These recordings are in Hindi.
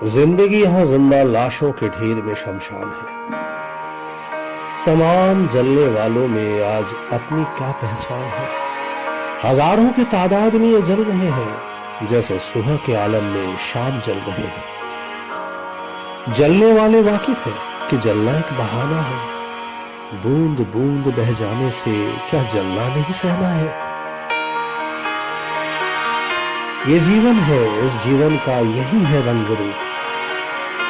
जिंदगी यहां जिंदा लाशों के ढेर में शमशान है। तमाम जलने वालों में आज अपनी क्या पहचान है। हजारों की तादाद में ये जल रहे हैं जैसे सुबह के आलम में शाम जल रहे हैं। जलने वाले वाकिफ है कि जलना एक बहाना है। बूंद बूंद बह जाने से क्या जलना नहीं सहना है। ये जीवन है, इस जीवन का यही है रंग रूप।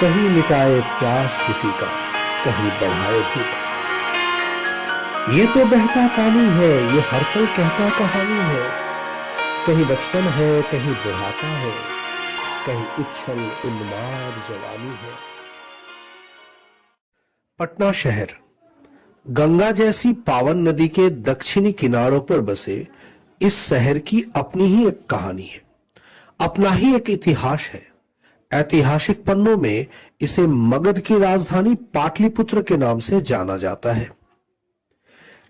कहीं मिटाए प्यास किसी का, कहीं बढ़ाए भूख। ये तो बहता पानी है, ये हर पल कहता कहानी है। कहीं बचपन है, कहीं बुढ़ापा है, कहीं उछल उन्माद जवानी है। पटना शहर गंगा जैसी पावन नदी के दक्षिणी किनारों पर बसे इस शहर की अपनी ही एक कहानी है, अपना ही एक इतिहास है। ऐतिहासिक पन्नों में इसे मगध की राजधानी पाटलिपुत्र के नाम से जाना जाता है।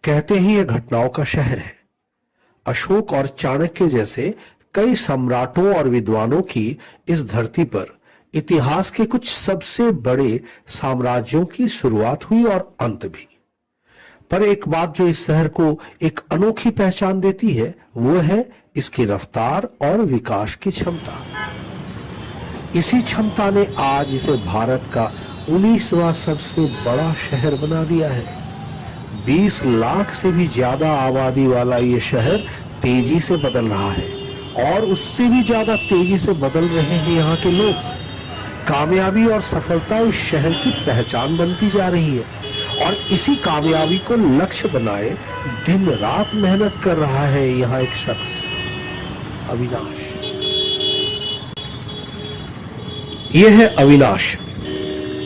कहते ही यह घटनाओं का शहर है। अशोक और चाणक्य जैसे कई सम्राटों और विद्वानों की इस धरती पर इतिहास के कुछ सबसे बड़े साम्राज्यों की शुरुआत हुई और अंत भी। पर एक बात जो इस शहर को एक अनोखी पहचान देती है वो है इसकी रफ्तार और विकास की क्षमता। इसी क्षमता ने आज इसे भारत का 19वां सबसे बड़ा शहर बना दिया है। 20 लाख से भी ज्यादा आबादी वाला ये शहर तेजी से बदल रहा है और उससे भी ज्यादा तेजी से बदल रहे हैं यहाँ के लोग। कामयाबी और सफलता इस शहर की पहचान बनती जा रही है और इसी कामयाबी को लक्ष्य बनाए दिन रात मेहनत कर रहा है यहाँ एक शख्स, अविनाश। यह है अविनाश,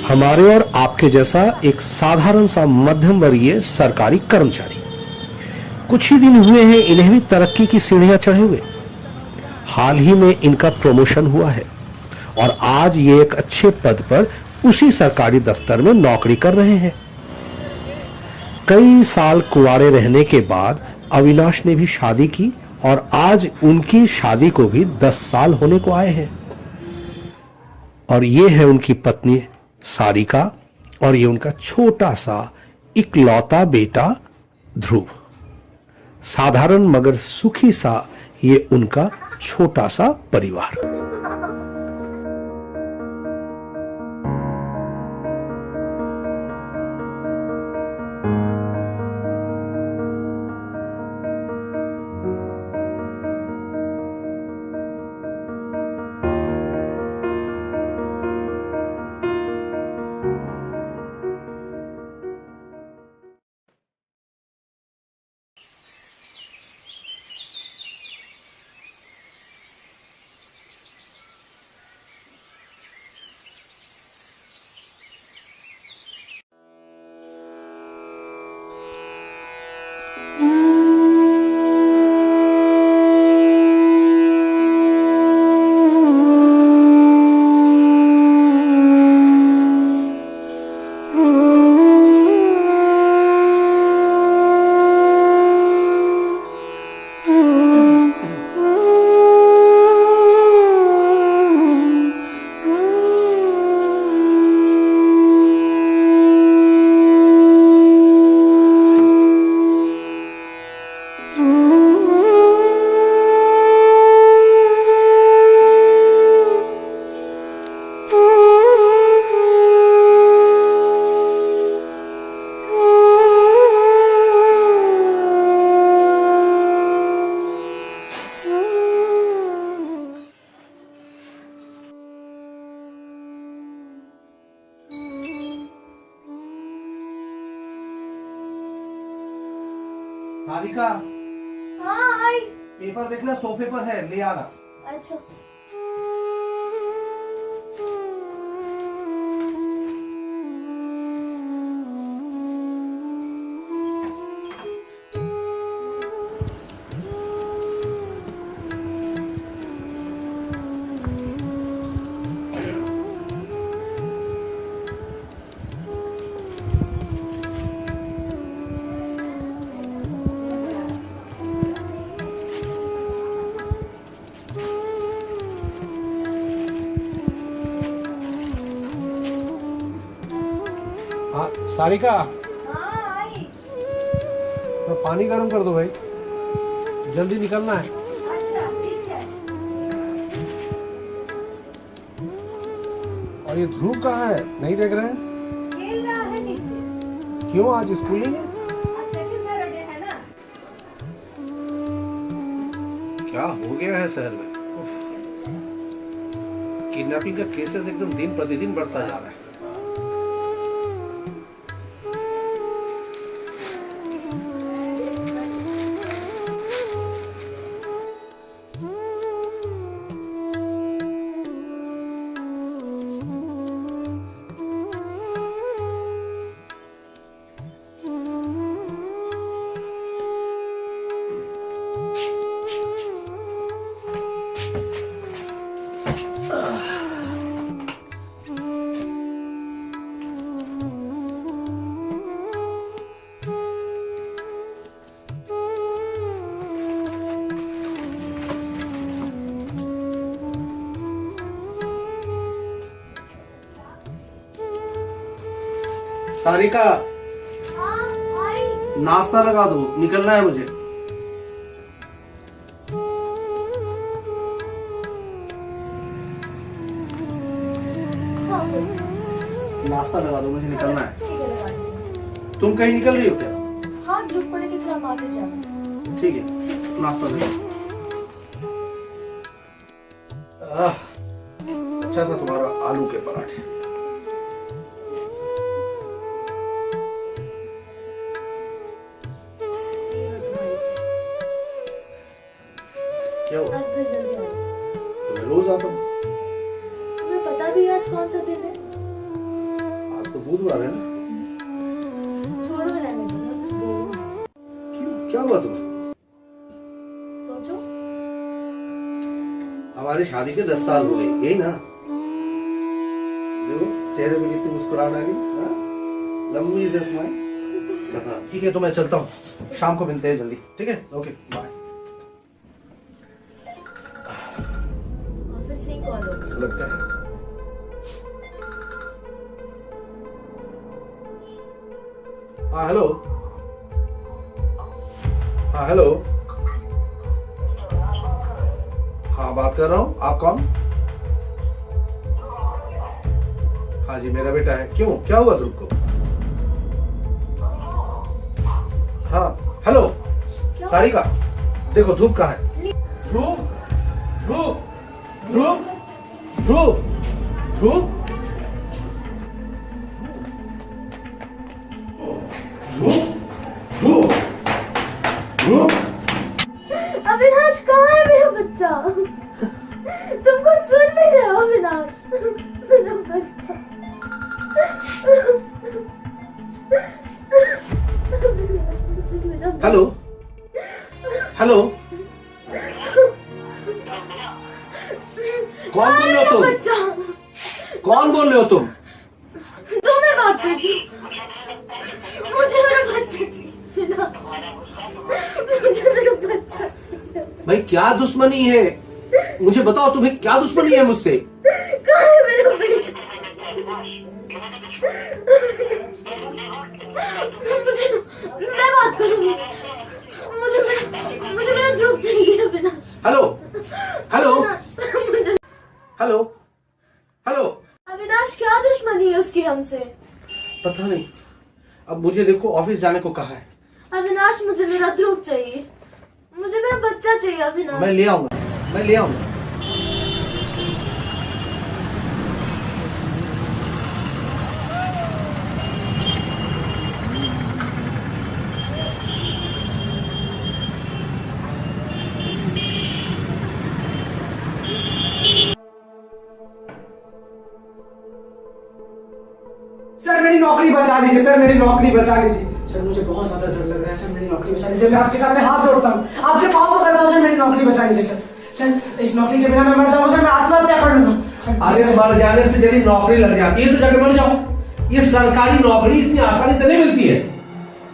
हमारे और आपके जैसा एक साधारण सा मध्यम वर्गीय सरकारी कर्मचारी। कुछ ही दिन हुए हैं इन्हें भी तरक्की की सीढ़ियां चढ़े हुए। हाल ही में इनका प्रमोशन हुआ है और आज ये एक अच्छे पद पर उसी सरकारी दफ्तर में नौकरी कर रहे हैं। कई साल कुंवारे रहने के बाद अविनाश ने भी शादी की और आज उनकी शादी को भी 10 साल होने को आए हैं। और ये है उनकी पत्नी सारिका और ये उनका छोटा सा इकलौता बेटा ध्रुव। साधारण मगर सुखी सा ये उनका छोटा सा परिवार। सारिका, हाँ आई। पेपर देखना, सोफे पर है, ले आना। अच्छा। सारिका, हाँ आई। तो पानी गर्म कर दो भाई, जल्दी निकलना है। अच्छा ठीक है। और ये ध्रुव कहाँ है, नहीं देख रहे हैं? खेल रहा है नीचे। क्यों, आज स्कूल नहीं है? आज सेकंड सैटरडे है ना। क्या हो गया है शहर में? किडनैपिंग का केसेस एकदम दिन प्रतिदिन बढ़ता जा रहा है। सारिका, हाँ आई। नाश्ता लगा दो, निकलना है मुझे। हाँ नाश्ता लगा दो, मुझे निकलना है। ठीक है लगा दूंगी। तुम कहीं निकल रही हो क्या? हाँ ध्रुव को लेके थोड़ा मार्केट जाना। ठीक है, नाश्ता ले। अच्छा था तुम्हारा आलू के पराठे। क्या हुआ? आज फिर जल्दी आई। मैं रोज आता हूँ। तुम्हें पता भी है आज कौन सा दिन है? आज तो बुधवार है ना? छोड़ो रहने दो ना, कुछ बोलो। क्यों, क्या हुआ तुम्हें? सोचो। हमारी शादी के 10 साल हो गए, यही ना? देखो चेहरे पे कितनी मुस्कुराहट आ गई, हाँ? लंबी से स्माइल। ठीक है, तो मैं चलता हूँ, शाम को मिलते हैं जल्दी। ठीक है, ओके बाय। ऑफिस से ही कॉल हो। लगता है हाँ हेलो, हाँ हेलो, हाँ बात कर रहा हूँ। आप कौन? हाँ जी, मेरा बेटा है। क्यों, क्या हुआ ध्रुव को? हाँ हेलो सारिका, देखो ध्रुव कहाँ है? ध्रुव, ध्रुव, ध्रुव, ध्रुव, ध्रुव, ध्रुव, ध्रुव, ध्रुव। अविनाश कहाँ है मेरा बच्चा? तुम कुछ सुन नहीं रहे हो अविनाश? मेरा बच्चा। हेलो, हेलो, कौन बोल रहे हो तुम? बच्चा कौन बोल रहे हो तुम? दो मैं बात करती हूँ। मुझे मेरा बच्चा चाहिए अविनाश। मुझे मेरा बच्चा चाहिए। भाई क्या दुश्मनी है, मुझे बताओ, तुम्हें क्या दुश्मनी है मुझसे? कहाँ है मेरा बेटा? मुझे, मैं बात करूंगी। मुझे मेरा ध्रुव चाहिए अविनाश। हेलो, हेलो, मुझे हेलो, हेलो। अविनाश क्या दुश्मनी है उसकी हमसे? पता नहीं, अब मुझे देखो ऑफिस जाने को कहा है। अविनाश मुझे मेरा ध्रुव चाहिए। मुझे मेरा बच्चा चाहिए अविनाश। मैं ले आऊंगा, मैं ले आऊंगा। सर मेरी नौकरी बचा लीजिए, सर मेरी नौकरी बचा लीजिए। सर मुझे बहुत ज्यादा डर लग रहा है, सर मेरी नौकरी बचा लीजिए। मैं आपके सामने हाथ जोड़ता हूँ, आपके पाँव पकड़ता हूँ, सर मेरी नौकरी बचा लीजिए। सर सर इस नौकरी के बिना मैं मर जाऊँ, सर मैं आत्महत्या कर लूंगा। अरे मर जाने से यदि नौकरी लग जाती है तो जाके मर जाओ। ये सरकारी नौकरी इतनी आसानी से नहीं मिलती है।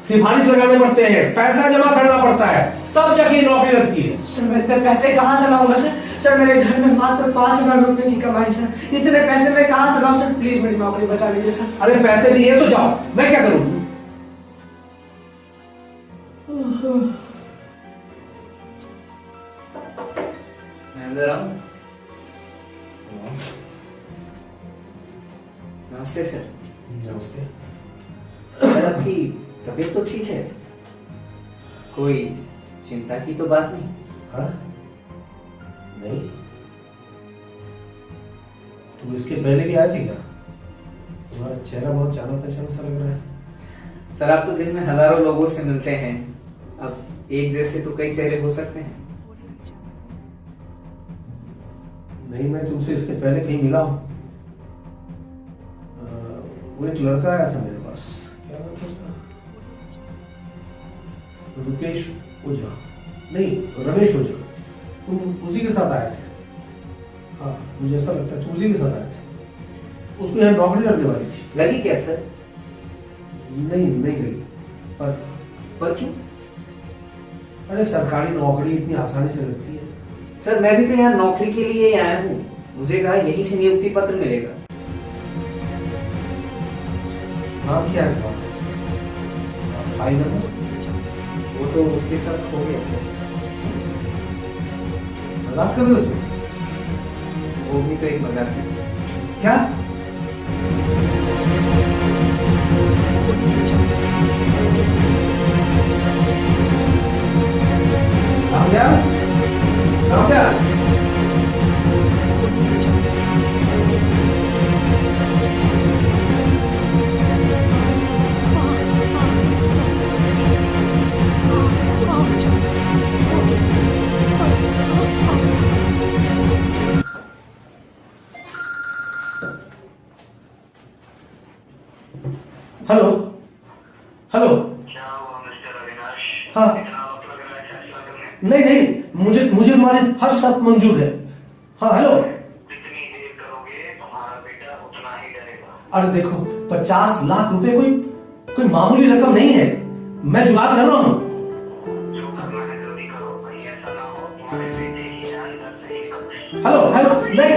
सिफारिश लगाने पड़ते हैं, पैसा जमा करना पड़ता है, तब जाके नौकरी लगती है। सर मैं इतने पैसे कहाँ से लाऊंगा सर? सर मेरे घर में मात्र 5,000 रुपए की कमाई सर, इतने पैसे मैं कहाँ से लाऊं सर? प्लीज मेरी नौकरी बचा लीजिए सर। अरे पैसे नहीं है तो जाओ, मैं क्या करूं? मैं अंदर आऊं? नमस्ते सर। नमस्ते। सर आपकी तबीयत तो ठीक है, कोई चिंता की तो बात नहीं? हाँ? नहीं, तुम इसके पहले भी आए थे क्या? तुम्हारा चेहरा बहुत जाना पहचाना सा लग रहा है। सर आप तो दिन में हजारों लोगों से मिलते हैं, अब एक जैसे तो कई चेहरे हो सकते हैं। नहीं, मैं तुमसे इसके पहले कहीं मिला हूं। वो एक लड़का आया था मेरे पास, क्या नाम था उसका? रुपेश ओझा, नहीं रमेश ओझा। तुम उसी के साथ आए थे? हाँ, मुझे ऐसा लगता है तुम उसी के साथ आए थे। उसको यहाँ नौकरी लगने वाली थी। लगी क्या सर? नहीं लगी। पर क्यों? अरे सरकारी नौकरी इतनी आसानी से लगती है? सर मैं भी तो यहाँ नौकरी के लिए ही आया हूँ, मुझे कहा यहीं से नियुक्ति पत्र मिलेगा। नाम क्या है तुम्हारा? File number? वो तो उसके साथ हो गया सर। मजाक कर रहे हो तुम? वो भी तो एक मजाक है सर। क्या? नाम क्या? नाम क्या? Hello hello. क्या हुआ मिस्टर अविनाश? हाँ। इतना वक्त लग रहा है फैसला करने? नहीं, मुझे तुम्हारी हर शर्त मंजूर है। हाँ हेलो। जितनी देर करोगे तुम्हारा बेटा उतना ही डरेगा। अरे देखो, 50 लाख रुपए कोई मामूली रकम नहीं है, मैं जुगाड़ कर रहा हूँ। जो करना है जल्दी करो, कहीं ऐसा ना हो तुम्हारे बेटे की जान घर से ही निकल जाए। हेलो नहीं।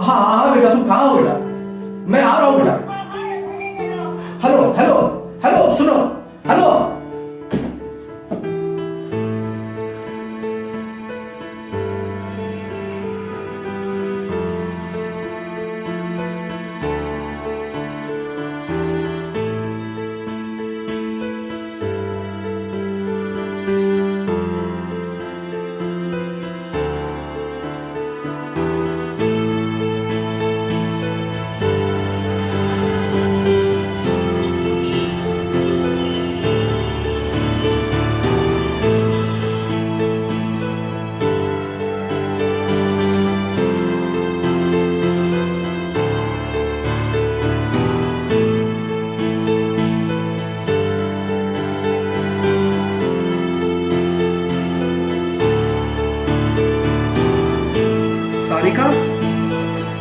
हाँ बेटा, तुम कहाँ हो बेटा? मैं आ रहा हूँ बेटा। हेलो सुनो। हेलो।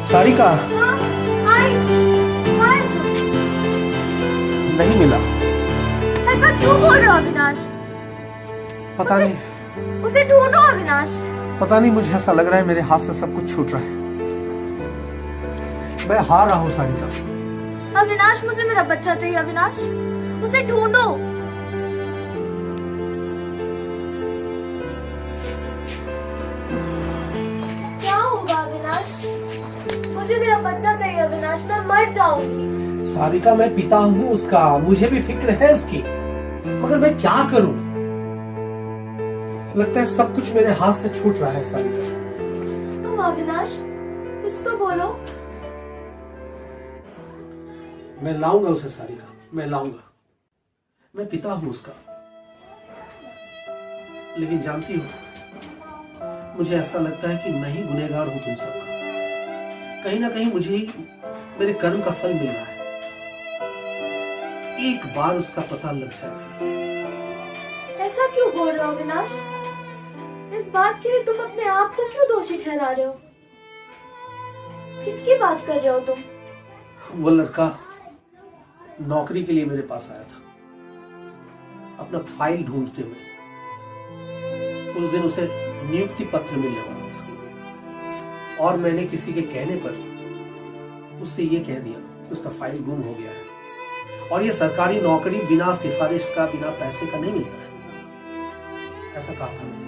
सारिका हाँ, हाय हाय जो। नहीं मिला। ऐसा क्यों बोल रहे हो अविनाश? पता नहीं, उसे ढूंढो अविनाश। पता नहीं, मुझे ऐसा लग रहा है मेरे हाथ से सब कुछ छूट रहा है। मैं हार रहा हूँ सारिका। अविनाश मुझे मेरा बच्चा चाहिए अविनाश, उसे ढूंढो। क्या होगा अविनाश? मुझे मेरा बच्चा चाहिए अविनाश, मैं मर जाऊंगी। सारिका मैं पिता हूँ उसका, मुझे भी फिक्र है उसकी, मगर मैं क्या करूं? लगता है सब कुछ मेरे हाथ से छूट रहा है सारिका। अविनाश कुछ तो बोलो। मैं लाऊंगा उसे सारिका, मैं लाऊंगा। मैं पिता हूं उसका, लेकिन जानती हो, मुझे ऐसा लगता है कि मैं ही गुनहगार हूं तुम सबका। कहीं ना कहीं मुझे ही मेरे कर्म का फल मिल रहा है। एक बार उसका पता लग जाएगा। ऐसा क्यों बोल रहे हो अविनाश? इस बात के लिए तुम अपने आप को क्यों दोषी ठहरा रहे हो? किसकी बात कर रहे हो तुम? वो लड़का नौकरी के लिए मेरे पास आया था। अपना फाइल ढूंढते हुए। उस दिन उसे नियुक्ति पत्र मिलने वाला था और मैंने किसी के कहने पर उससे ये कह दिया कि उसका फाइल गुम हो गया है और ये सरकारी नौकरी बिना सिफारिश का, बिना पैसे का नहीं मिलता है, ऐसा कहा था मैंने।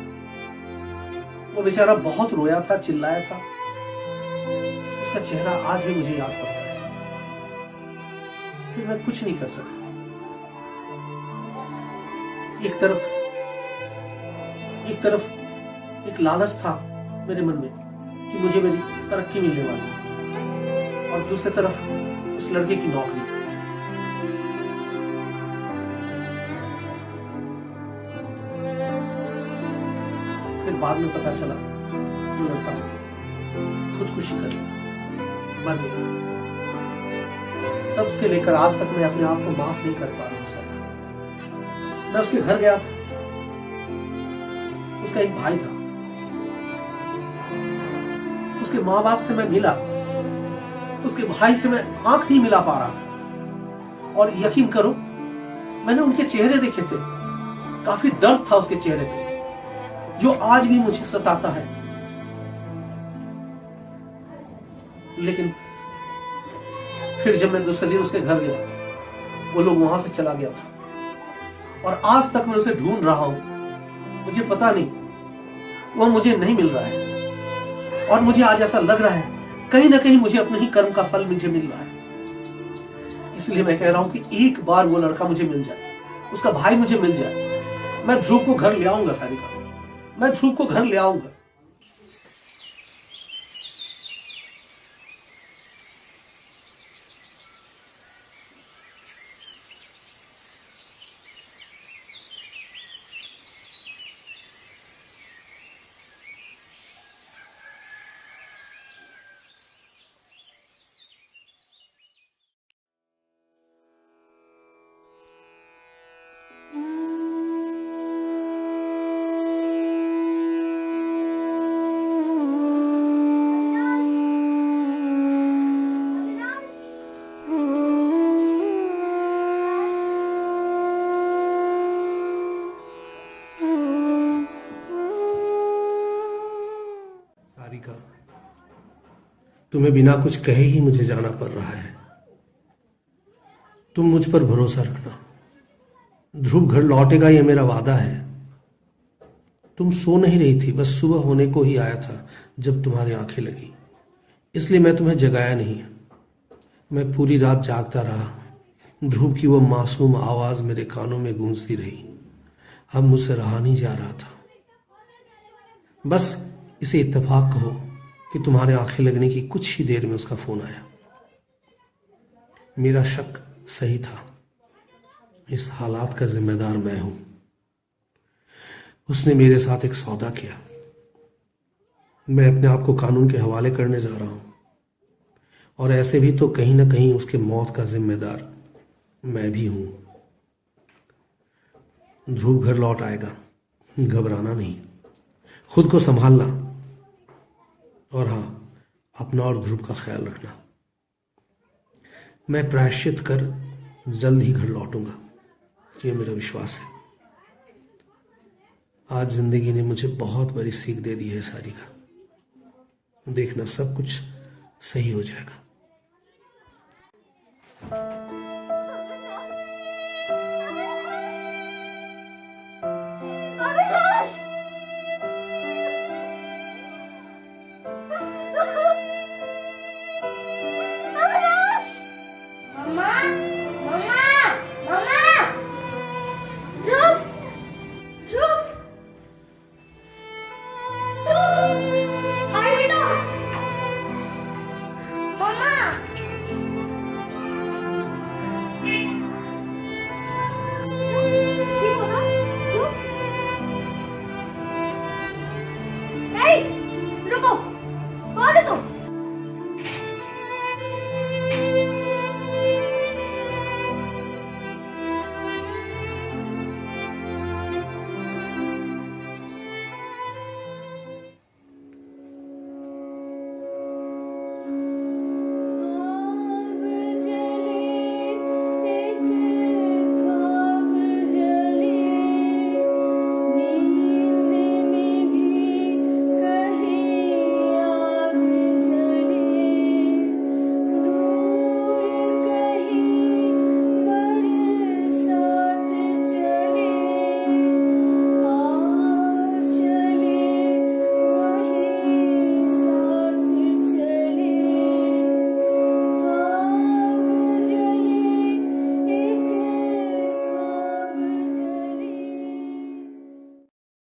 वो बेचारा बहुत रोया था, चिल्लाया था। उसका चेहरा आज भी मुझे याद पड़ता है। फिर मैं कुछ नहीं कर सका। एक तरफ एक लालच था मेरे मन में कि मुझे मेरी तरक्की मिलने वाली है और दूसरी तरफ उस लड़के की नौकरी। फिर बाद में पता चला वो लड़का खुदकुशी कर लिया, मर गया। तब से लेकर आज तक मैं अपने आप को माफ नहीं कर पा रहा हूं सर। मैं उसके घर गया था, उसका एक भाई था, उसके माँ बाप से मैं मिला, उसके भाई से मैं आंख नहीं मिला पा रहा था और यकीन करो मैंने उनके चेहरे देखे थे, काफी दर्द था उसके चेहरे पे जो आज भी मुझे सताता है। लेकिन फिर जब मैं दूसरे दिन उसके घर गया, वो लोग वहां से चला गया था और आज तक मैं उसे ढूंढ रहा हूं। मुझे पता नहीं, वो मुझे नहीं मिल रहा है और मुझे आज ऐसा लग रहा है कहीं ना कहीं मुझे अपने ही कर्म का फल मुझे मिल रहा है। इसलिए मैं कह रहा हूं कि एक बार वो लड़का मुझे मिल जाए, उसका भाई मुझे मिल जाए, मैं ध्रुव को घर ले आऊंगा सारिका, मैं ध्रुव को घर ले आऊंगा। सारिका, तुम्हें बिना कुछ कहे ही मुझे जाना पड़ रहा है। तुम मुझ पर भरोसा रखना। ध्रुव घर लौटेगा, यह मेरा वादा है। तुम सो नहीं रही थी, बस सुबह होने को ही आया था जब तुम्हारी आंखें लगी, इसलिए मैं तुम्हें जगाया नहीं। मैं पूरी रात जागता रहा। ध्रुव की वो मासूम आवाज मेरे कानों में गूंजती रही। अब मुझसे रहा नहीं जा रहा था। बस इसे इत्तेफाक कहो कि तुम्हारे आंखें लगने की कुछ ही देर में उसका फोन आया। मेरा शक सही था, इस हालात का जिम्मेदार मैं हूं। उसने मेरे साथ एक सौदा किया। मैं अपने आप को कानून के हवाले करने जा रहा हूं और ऐसे भी तो कहीं ना कहीं उसके मौत का जिम्मेदार मैं भी हूं। ध्रुव घर लौट आएगा, घबराना नहीं, खुद को संभालना और हाँ, अपना और ध्रुव का ख्याल रखना। मैं प्रायश्चित कर जल्द ही घर लौटूंगा, ये मेरा विश्वास है। आज जिंदगी ने मुझे बहुत बड़ी सीख दे दी है सारिका। देखना सब कुछ सही हो जाएगा।